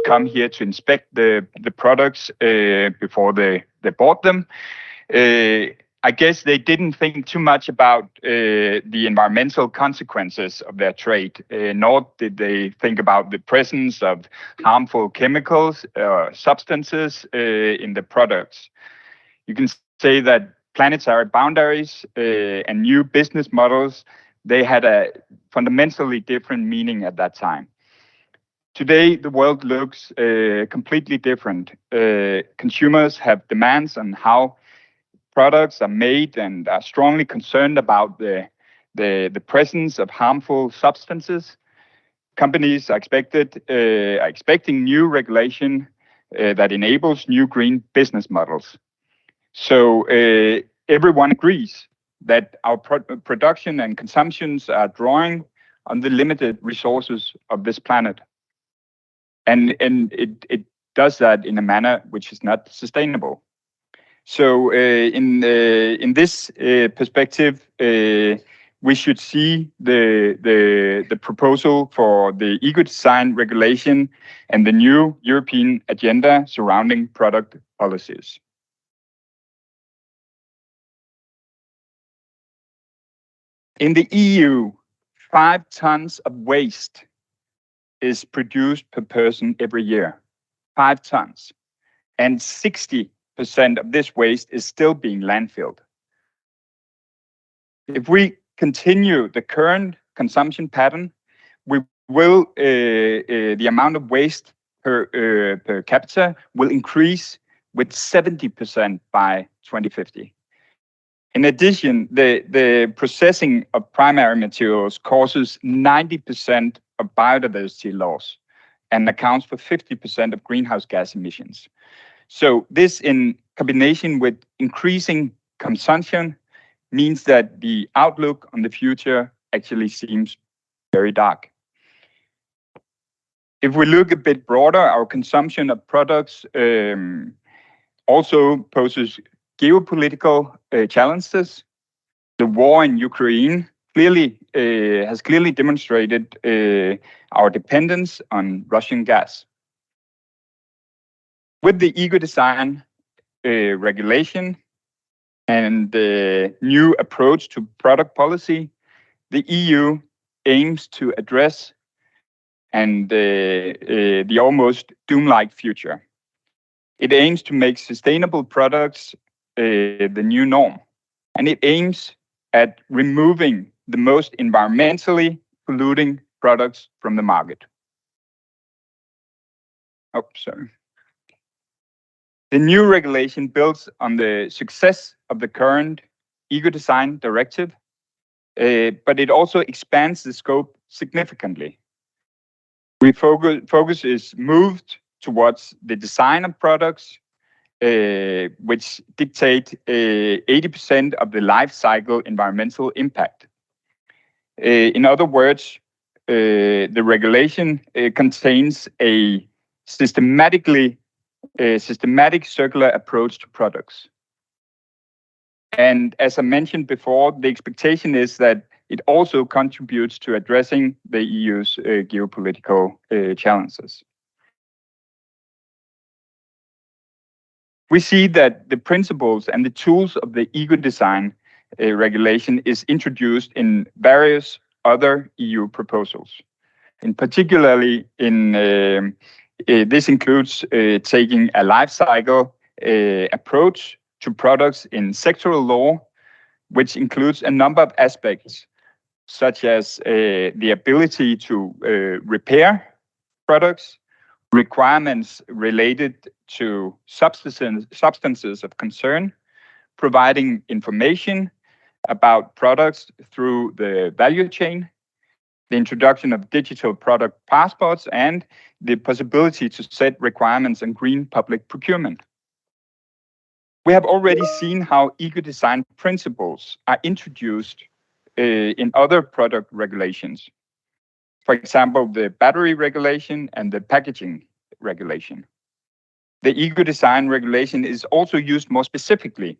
come here to inspect the products before they bought them. I guess they didn't think too much about the environmental consequences of their trade, nor did they think about the presence of harmful chemicals or substances in the products. You can say that planetary boundaries and new business models, they had a fundamentally different meaning at that time. Today, the world looks completely different. Consumers have demands on how products are made and are strongly concerned about the presence of harmful substances. Companies are expecting new regulation that enables new green business models. So everyone agrees that our production and consumptions are drawing on the limited resources of this planet. And it does that in a manner which is not sustainable. So in this perspective, we should see the proposal for the eco-design regulation and the new European agenda surrounding product policies. In the EU, 5 tons of waste is produced per person every year. 5 tons. And 60% of this waste is still being landfilled. If we continue the current consumption pattern, we will the amount of waste per capita will increase with 70% by 2050. In addition, the processing of primary materials causes 90% of biodiversity loss and accounts for 50% of greenhouse gas emissions. So this, in combination with increasing consumption, means that the outlook on the future actually seems very dark. If we look a bit broader, our consumption of products also poses geopolitical challenges. The war in Ukraine has clearly demonstrated our dependence on Russian gas. With the eco-design regulation and the new approach to product policy, the EU aims to address the almost doom-like future. It aims to make sustainable products the new norm, and it aims at removing the most environmentally polluting products from the market. Oh, sorry. The new regulation builds on the success of the current eco-design directive, but it also expands the scope significantly. Focus is moved towards the design of products, which dictate 80% of the life cycle environmental impact. In other words, the regulation contains a systematic circular approach to products. And as I mentioned before, the expectation is that it also contributes to addressing the EU's geopolitical challenges. We see that the principles and the tools of the eco-design regulation is introduced in various other EU proposals. In particularly, this includes taking a life cycle approach to products in sectoral law, which includes a number of aspects, such as the ability to repair products, requirements related to substances of concern, providing information about products through the value chain, the introduction of digital product passports, and the possibility to set requirements on green public procurement. We have already seen how eco-design principles are introduced in other product regulations. For example, the battery regulation and the packaging regulation. The eco-design regulation is also used more specifically.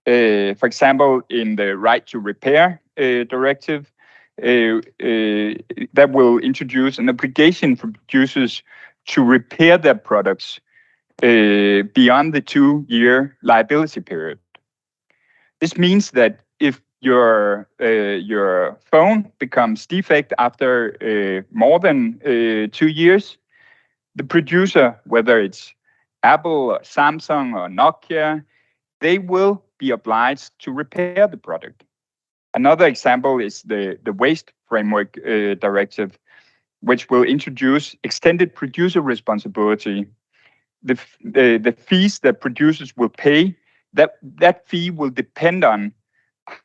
For example, in the right to repair directive, that will introduce an obligation for producers to repair their products beyond the 2-year liability period. This means that if your phone becomes defect after more than 2 years, the producer, whether it's Apple or Samsung or Nokia, they will be obliged to repair the product. Another example is the Waste Framework Directive, which will introduce extended producer responsibility. The fees that producers will pay, that fee will depend on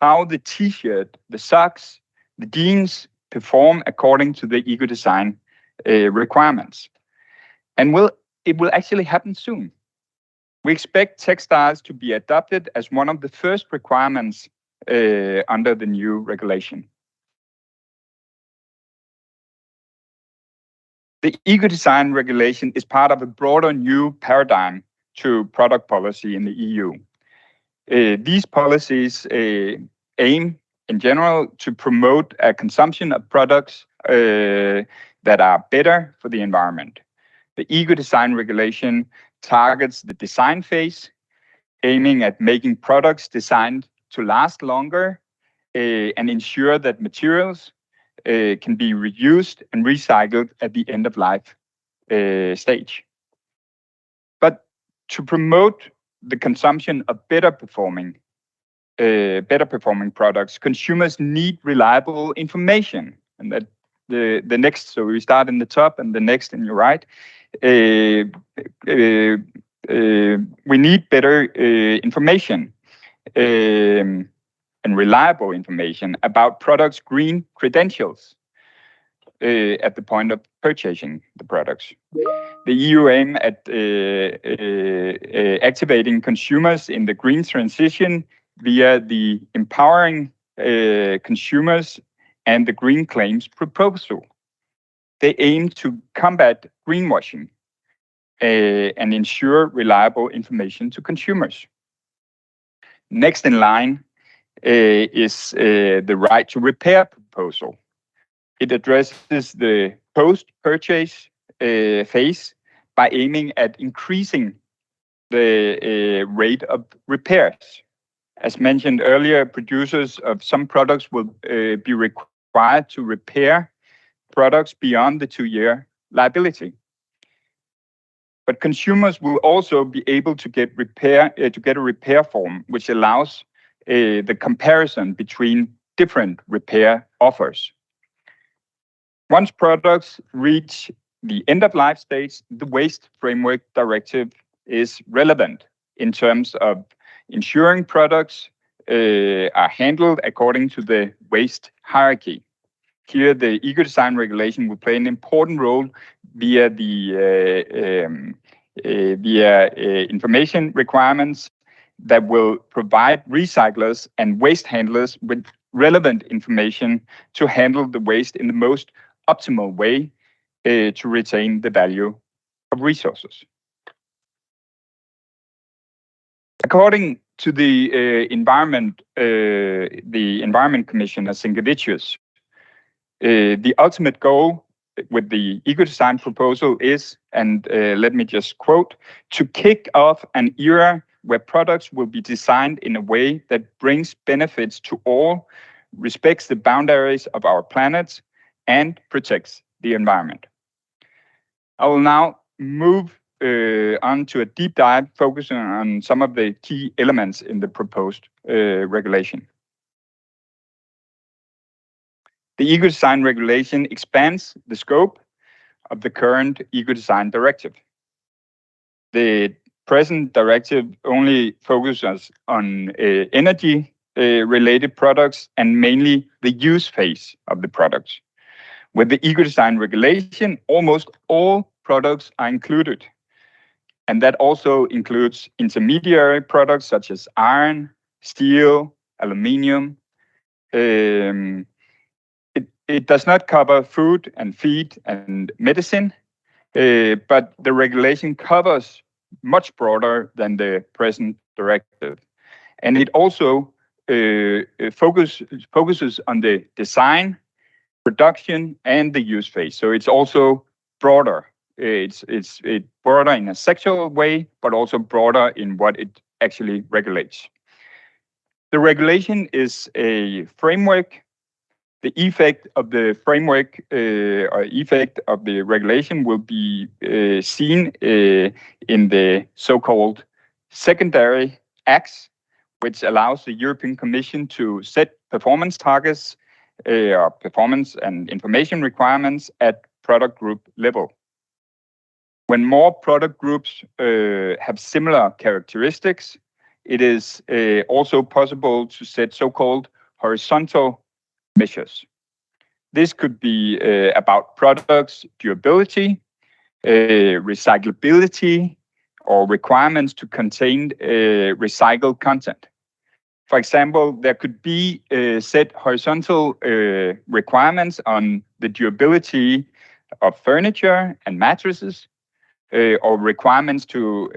how the T-shirt, the socks, the jeans perform according to the eco-design requirements. And it will actually happen soon. We expect textiles to be adopted as one of the first requirements under the new regulation. The eco-design regulation is part of a broader new paradigm to product policy in the EU. These policies aim, in general, to promote a consumption of products that are better for the environment. The eco-design regulation targets the design phase, aiming at making products designed to last longer and ensure that materials can be reused and recycled at the end of life stage. But to promote the consumption of better performing products, consumers need reliable information. And that the next, so we start in the top and the next in your right. We need better information and reliable information about products' green credentials at the point of purchasing the products. The EU aim at activating consumers in the green transition via the Empowering Consumers and the Green Claims proposal. They aim to combat greenwashing and ensure reliable information to consumers. Next in line is the right to repair proposal. It addresses the post-purchase phase by aiming at increasing the rate of repairs. As mentioned earlier, producers of some products will be required to repair products beyond the 2-year liability. But consumers will also be able to get a repair form, which allows the comparison between different repair offers. Once products reach the end-of-life stage, the Waste Framework Directive is relevant in terms of ensuring products are handled according to the waste hierarchy. Here, the eco-design regulation will play an important role via information requirements that will provide recyclers and waste handlers with relevant information to handle the waste in the most optimal way to retain the value of resources. According to the Environment Commissioner Sinkevicius, the ultimate goal with the eco-design proposal is, and let me just quote, to kick off an era where products will be designed in a way that brings benefits to all, respects the boundaries of our planet, and protects the environment. I will now move on to a deep dive focusing on some of the key elements in the proposed regulation. The eco-design regulation expands the scope of the current eco-design directive. The present directive only focuses on energy-related products and mainly the use phase of the products. With the eco-design regulation, almost all products are included. And that also includes intermediary products such as iron, steel, aluminium. It does not cover food and feed and medicine, but the regulation covers much broader than the present directive. And it also focuses on the design, production, and the use phase. So it's also broader It's broader in a sexual way, but also broader in what it actually regulates. The regulation is a framework. The effect of the framework or effect of the regulation will be seen in the so-called secondary acts, which allows the European Commission to set performance targets or performance and information requirements at product group level. When more product groups have similar characteristics, it is also possible to set so-called horizontal measures. This could be about products' durability, recyclability, or requirements to contain recycled content. For example, there could be set horizontal requirements on the durability of furniture and mattresses, or requirements to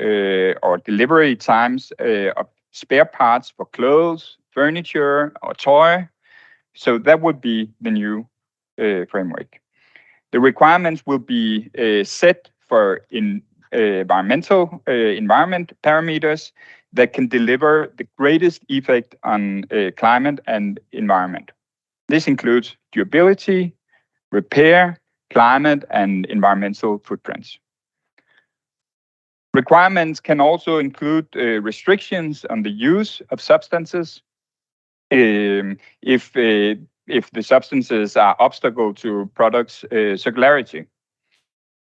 or delivery times of spare parts for clothes, furniture, or toy. So that would be the new framework. The requirements will be set for environment parameters that can deliver the greatest effect on climate and environment. This includes durability, repair, climate, and environmental footprints. Requirements can also include restrictions on the use of substances if the substances are obstacle to products' circularity.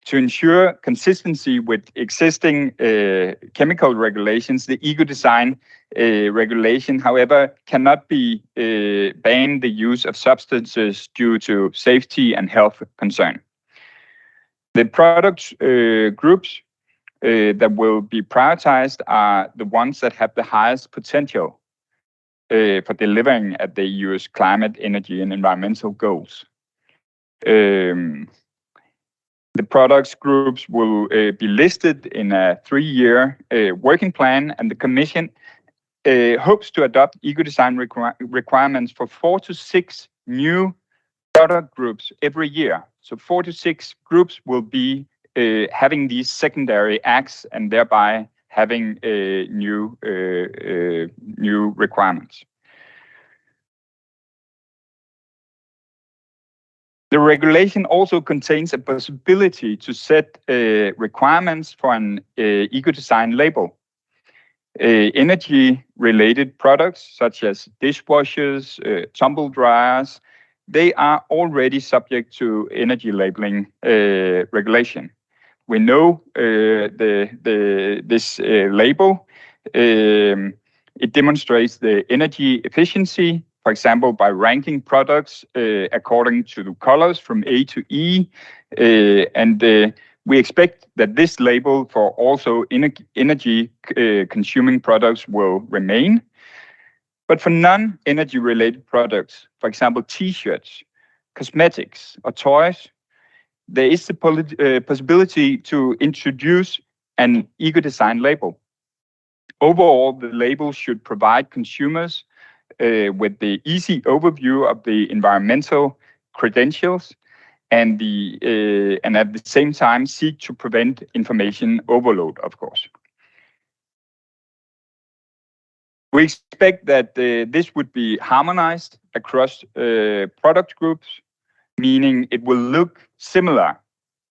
To ensure consistency with existing chemical regulations, the eco-design regulation, however, cannot be ban the use of substances due to safety and health concern. The product groups that will be prioritized are the ones that have the highest potential for delivering at the EU's climate, energy, and environmental goals. The products groups will be listed in a 3-year working plan, and the Commission hopes to adopt eco-design requirements for 4 to 6 new product groups every year. So 4 to 6 groups will be having these secondary acts and thereby having new requirements. The regulation also contains a possibility to set requirements for an eco-design label. Energy-related products such as dishwashers, tumble dryers, they are already subject to energy labeling regulation. We know this label. It demonstrates the energy efficiency, for example, by ranking products according to the colors from A to E. We expect that this label for also energy consuming products will remain. But for non-energy related products, for example, T-shirts, cosmetics, or toys, there is the possibility to introduce an eco-design label. Overall, the label should provide consumers with the easy overview of the environmental credentials and at the same time seek to prevent information overload, of course. We expect that this would be harmonized across product groups, meaning it will look similar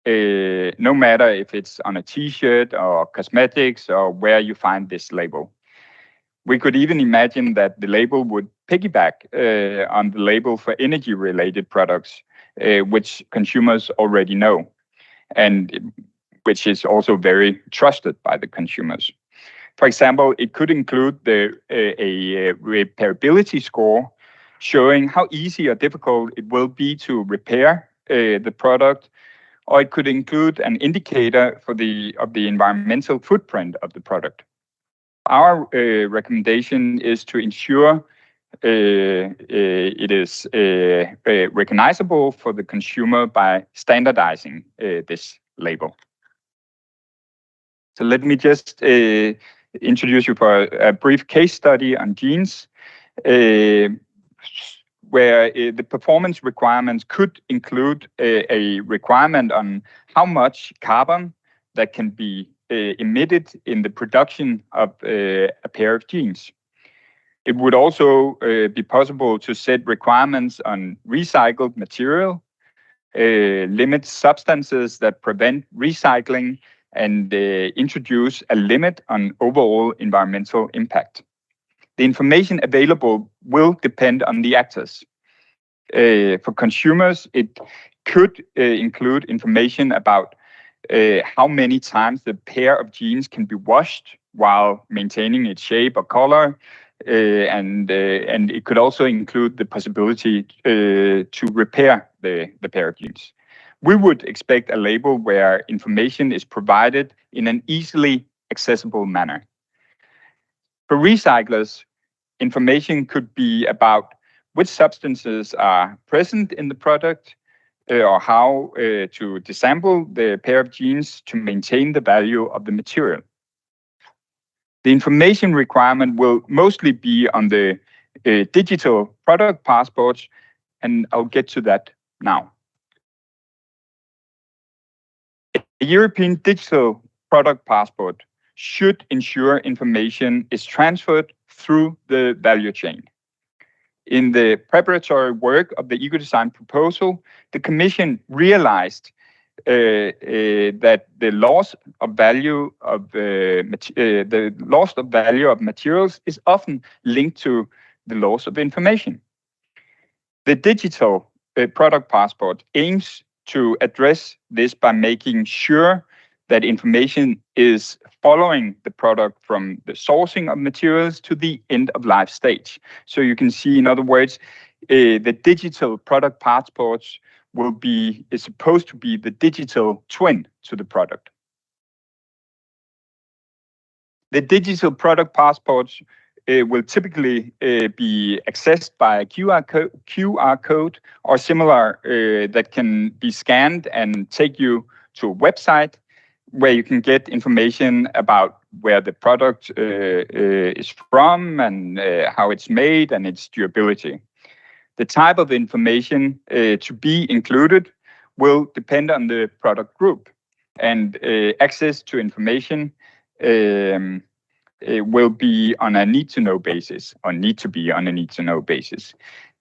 no matter if it's on a T-shirt or cosmetics or where you find this label. We could even imagine that the label would piggyback on the label for energy-related products, which consumers already know, and which is also very trusted by the consumers. For example, it could include a repairability score showing how easy or difficult it will be to repair the product, or it could include an indicator for the environmental footprint of the product. Our recommendation is to ensure it is recognizable for the consumer by standardizing this label. So let me just introduce you for a brief case study on jeans. where the performance requirements could include a requirement on how much carbon that can be emitted in the production of a pair of jeans. It would also be possible to set requirements on recycled material, limit substances that prevent recycling, and introduce a limit on overall environmental impact. The information available will depend on the actors. For consumers, it could include information about how many times the pair of jeans can be washed while maintaining its shape or color, and it could also include the possibility to repair the pair of jeans. We would expect a label where information is provided in an easily accessible manner. For recyclers, information could be about which substances are present in the product, or how to desample the pair of jeans to maintain the value of the material. The information requirement will mostly be on the digital product passports, and I'll get to that now. A European digital product passport should ensure information is transferred through the value chain. In the preparatory work of the eco-design proposal, the Commission realized that the loss of value of materials is often linked to the loss of information. The digital product passport aims to address this by making sure that information is following the product from the sourcing of materials to the end of life stage. So you can see, in other words, the digital product passports is supposed to be the digital twin to the product. The digital product passports will typically be accessed by a QR code or similar that can be scanned and take you to a website where you can get information about where the product is from and how it's made and its durability. The type of information to be included will depend on the product group, and access to information will be on a need-to-know basis, or need to be on a need-to-know basis.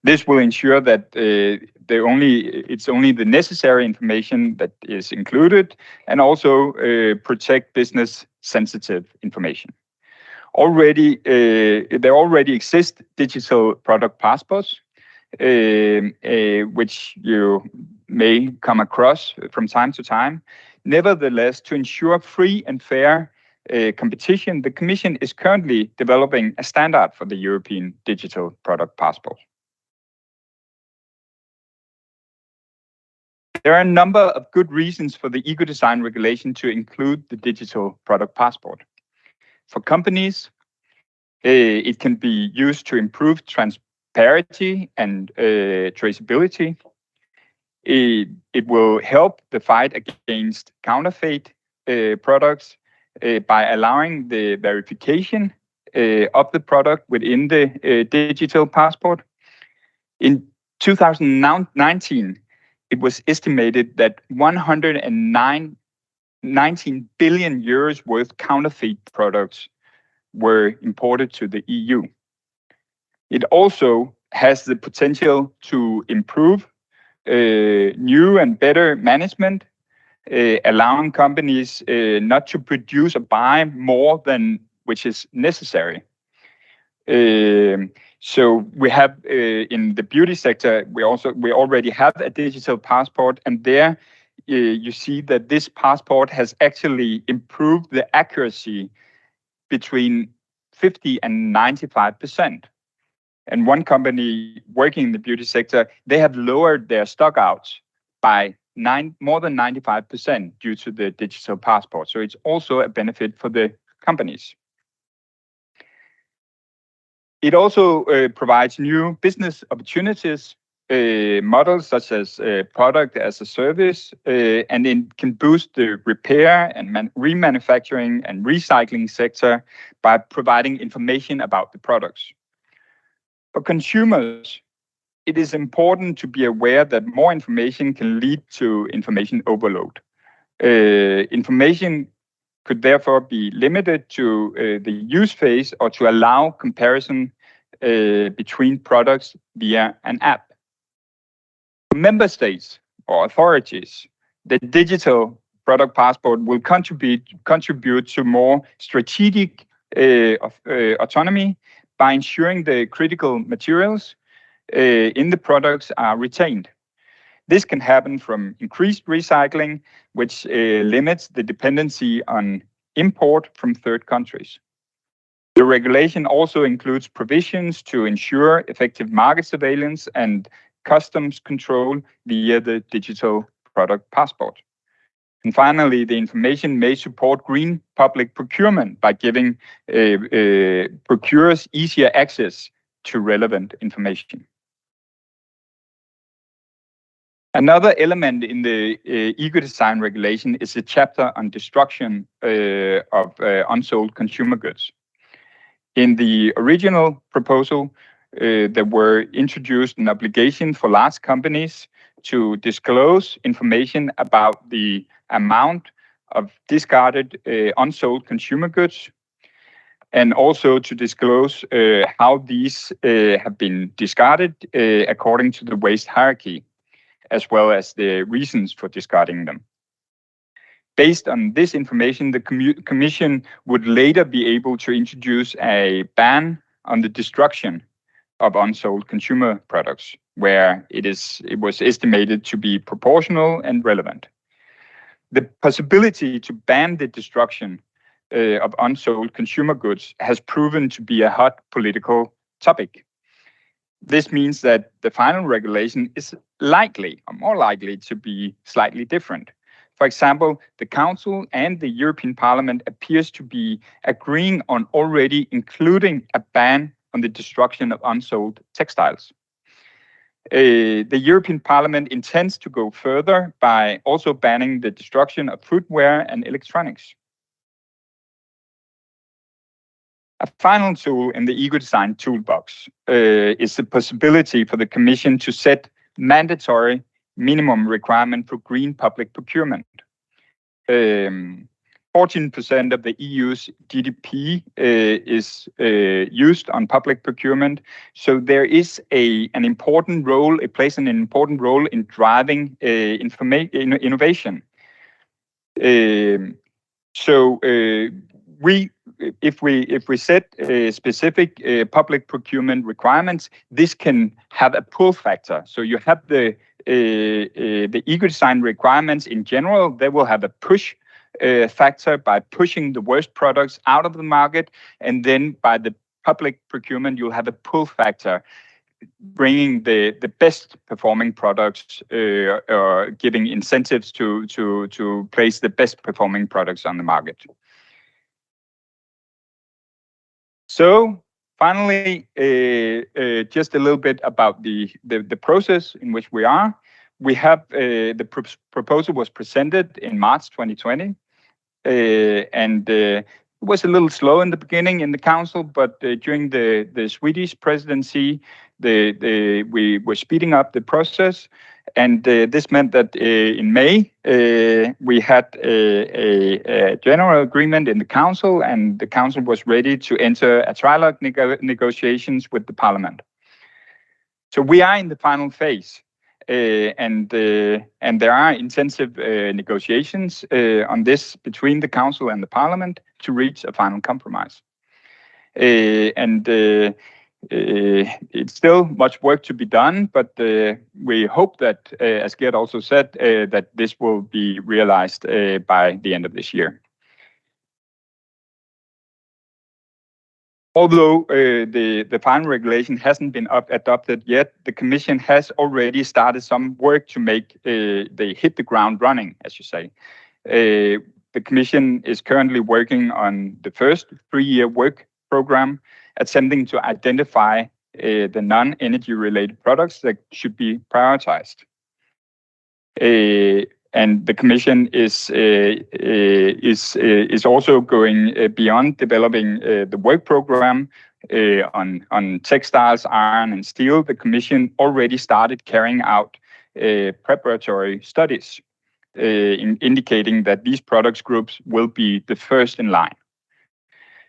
This will ensure that it's only the necessary information that is included, and also protect business-sensitive information. There already exist digital product passports, which you may come across from time to time. Nevertheless, to ensure free and fair competition, the Commission is currently developing a standard for the European digital product passport. There are a number of good reasons for the eco-design regulation to include the digital product passport. For companies, it can be used to improve transparency and traceability. It will help the fight against counterfeit products by allowing the verification of the product within the digital passport. In 2019, it was estimated that 119 billion euros worth counterfeit products were imported to the EU. It also has the potential to improve new and better management, allowing companies not to produce or buy more than which is necessary. So we have in the beauty sector, we already have a digital passport, and there you see that this passport has actually improved the accuracy between 50 and 95%. And one company working in the beauty sector, they have lowered their stockouts by more than 95% due to the digital passport. So it's also a benefit for the companies. It also provides new business opportunities, models such as product as a service, and it can boost the repair and remanufacturing and recycling sector by providing information about the products. For consumers, it is important to be aware that more information can lead to information overload. Information could therefore be limited to the use phase or to allow comparison between products via an app. Member states or authorities, the digital product passport will contribute to more strategic autonomy by ensuring the critical materials in the products are retained. This can happen from increased recycling, which limits the dependency on import from third countries. The regulation also includes provisions to ensure effective market surveillance and customs control via the digital product passport. And finally, the information may support green public procurement by giving procurers easier access to relevant information. Another element in the eco-design regulation is a chapter on destruction of unsold consumer goods. In the original proposal, there were introduced an obligation for large companies to disclose information about the amount of discarded unsold consumer goods, and also to disclose how these have been discarded according to the waste hierarchy, as well as the reasons for discarding them. Based on this information, the Commission would later be able to introduce a ban on the destruction of unsold consumer products, where it was estimated to be proportional and relevant. The possibility to ban the destruction of unsold consumer goods has proven to be a hot political topic. This means that the final regulation is likely, or more likely, to be slightly different. For example, the Council and the European Parliament appears to be agreeing on already including a ban on the destruction of unsold textiles. The European Parliament intends to go further by also banning the destruction of footwear and electronics. A final tool in the eco-design toolbox is the possibility for the Commission to set mandatory minimum requirement for green public procurement. 14% of the EU's GDP is used on public procurement, so there is an important role. It plays an important role in driving innovation. If we set specific public procurement requirements, this can have a pull factor. So you have the eco-design requirements in general. They will have a push factor by pushing the worst products out of the market, and then by the public procurement, you'll have a pull factor, bringing the best performing products, or giving incentives to place the best performing products on the market. So finally, just a little bit about the process in which we are. We have the proposal was presented in March 2020, and it was a little slow in the beginning in the Council, but during the Swedish presidency, we were speeding up the process, and this meant that in May we had a general agreement in the Council, and the Council was ready to enter a trilogue negotiations with the Parliament. So we are in the final phase, and there are intensive negotiations on this between the Council and the Parliament to reach a final compromise. It's still much work to be done, but we hope that, as Gert also said, that this will be realized by the end of this year. Although the final regulation hasn't been adopted yet, the Commission has already started some work to make they hit the ground running, as you say. The Commission is currently working on the first 3-year work program, attempting to identify the non-energy related products that should be prioritized. And the Commission is also going beyond developing the work program on textiles, iron, and steel, the Commission already started carrying out preparatory studies indicating that these products groups will be the first in line.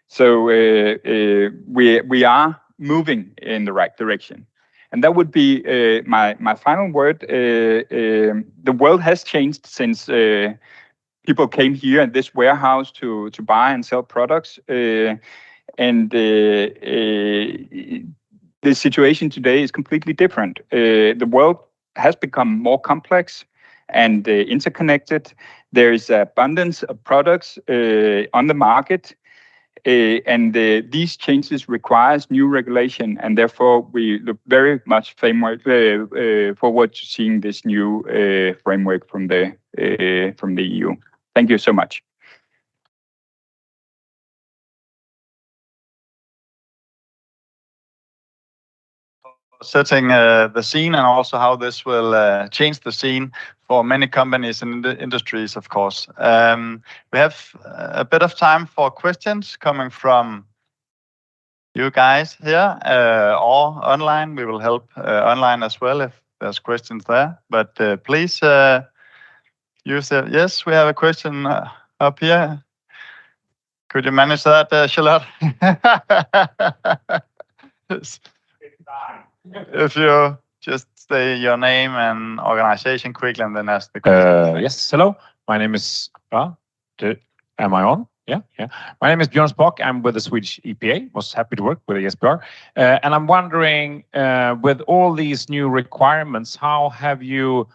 So we are moving in the right direction. And that would be my final word. The world has changed since people came here in this warehouse to buy and sell products. And the situation today is completely different. The world has become more complex and interconnected. There is abundance of products on the market. And these changes requires new regulation, and therefore we look very much forward to seeing this new framework from the EU. Thank you so much. Setting the scene and also how this will change the scene for many companies and industries, of course. We have a bit of time for questions coming from you guys here or online. We will help online as well if there's questions there. But please use the... Yes, we have a question up here. Could you manage that, Charlotte? If you just say your name and organization quickly and then ask the question. Yes, hello. My name is... am I on? Yeah. My name is Björn Spock. I'm with the Swedish EPA. Was happy to work with the SPR. And I'm wondering, with all these new requirements, how have you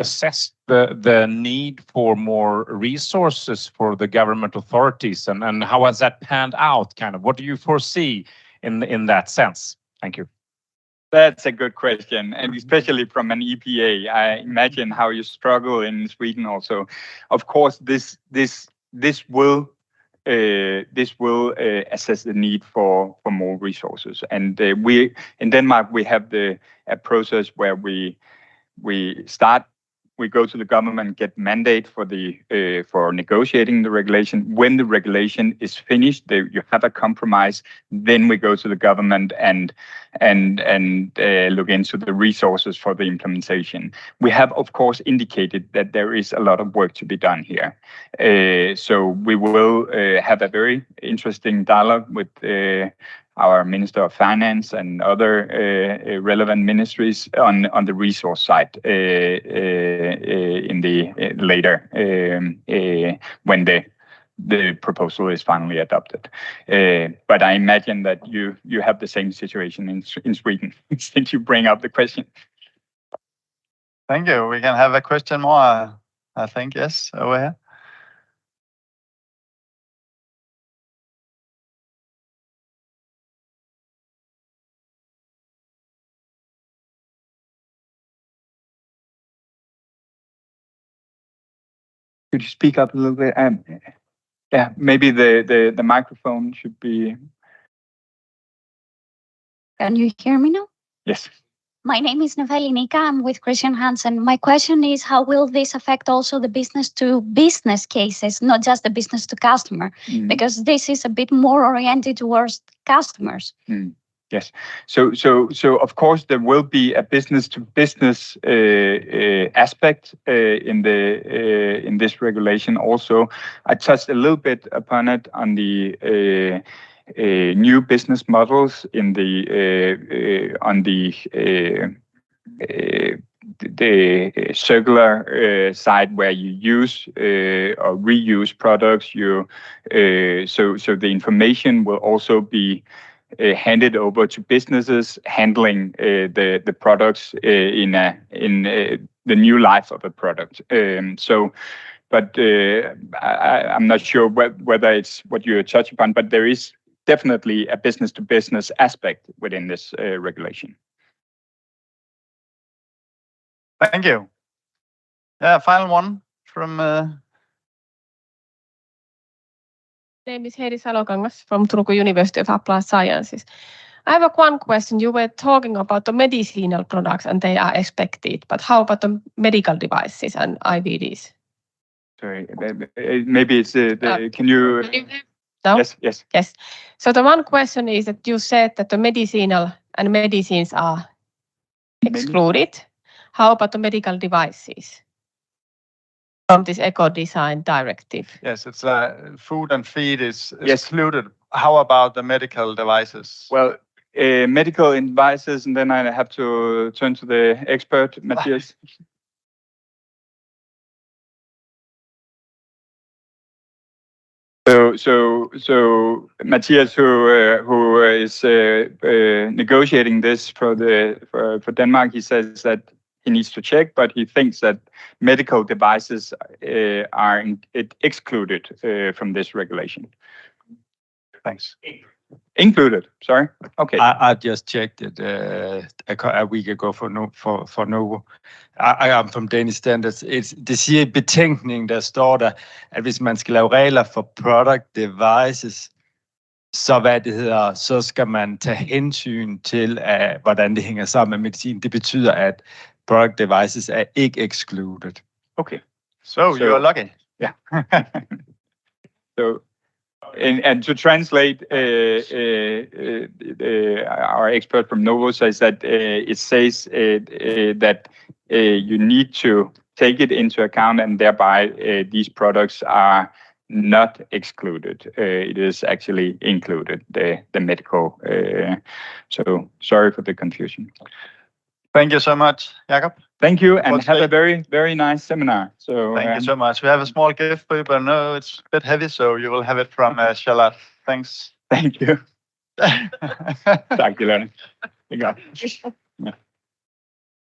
assessed the need for more resources for the government authorities? And how has that panned out? Kind of, what do you foresee in that sense? Thank you. That's a good question, and especially from an EPA. I imagine how you struggle in Sweden also. Of course, this will assess the need for more resources. And we in Denmark we have a process where we go to the government, get mandate for negotiating the regulation. When the regulation is finished, you have a compromise. Then we go to the government and look into the resources for the implementation. We have, of course, indicated that there is a lot of work to be done here. So we will have a very interesting dialogue with our Minister of Finance and other relevant ministries on the resource side in the later when the proposal is finally adopted. But I imagine that you have the same situation in Sweden since you bring up the question. Thank you. We can have a question more, I think. Yes, over here. Could you speak up a little bit? Yeah, maybe the microphone should be... Can you hear me now? Yes. My name is Nevelli Nika. I'm with Christian Hansen. My question is, how will this affect also the business-to-business cases, not just the business-to-customer? Mm. Because this is a bit more oriented towards customers. Mm. Yes. So of course there will be a business-to-business aspect in this regulation. Also, I touched a little bit upon it on the new business models in on the circular side, where you use or reuse products. So the information will also be handed over to businesses handling the products in the new life of a product. But I'm not sure whether it's what you touch upon, but there is definitely a business-to-business aspect within this regulation. Thank you. Yeah, final one from... My name is Heidi Salokangas from Turku University of Applied Sciences. I have one question. You were talking about the medicinal products and they are expected, but how about the medical devices and IVDs? Sorry, maybe it's can you... No? Yes. So the one question is that you said that the medicinal and medicines are excluded. How about the medical devices from this eco-design directive? Yes, it's food and feed is excluded. How about the medical devices? Well, medical devices, and then I have to turn to the expert, Matthias. So Matthias, who is negotiating this for Denmark, he says that he needs to check, but he thinks that medical devices are excluded from this regulation. Thanks. Included. Sorry. Okay. I just checked it a week ago for Novo. I am from Danish Standards. Det siger i betænkningen, der står der, at hvis man skal lave regler for product devices, så skal man tage hensyn til, hvordan det hænger sammen med medicin. Det betyder, at product devices er ikke excluded. Okay. So you're lucky. Yeah. And to translate, our expert from Novo says that it says that you need to take it into account, and thereby these products are not excluded. It is actually included, the medical. So sorry for the confusion. Thank you so much, Jakob. Thank you, and have a very, very nice seminar. So thank you so much. We have a small gift for you, but no, it's a bit heavy, so you will have it from Charlotte. Thanks. Thank you. Tack, Lene.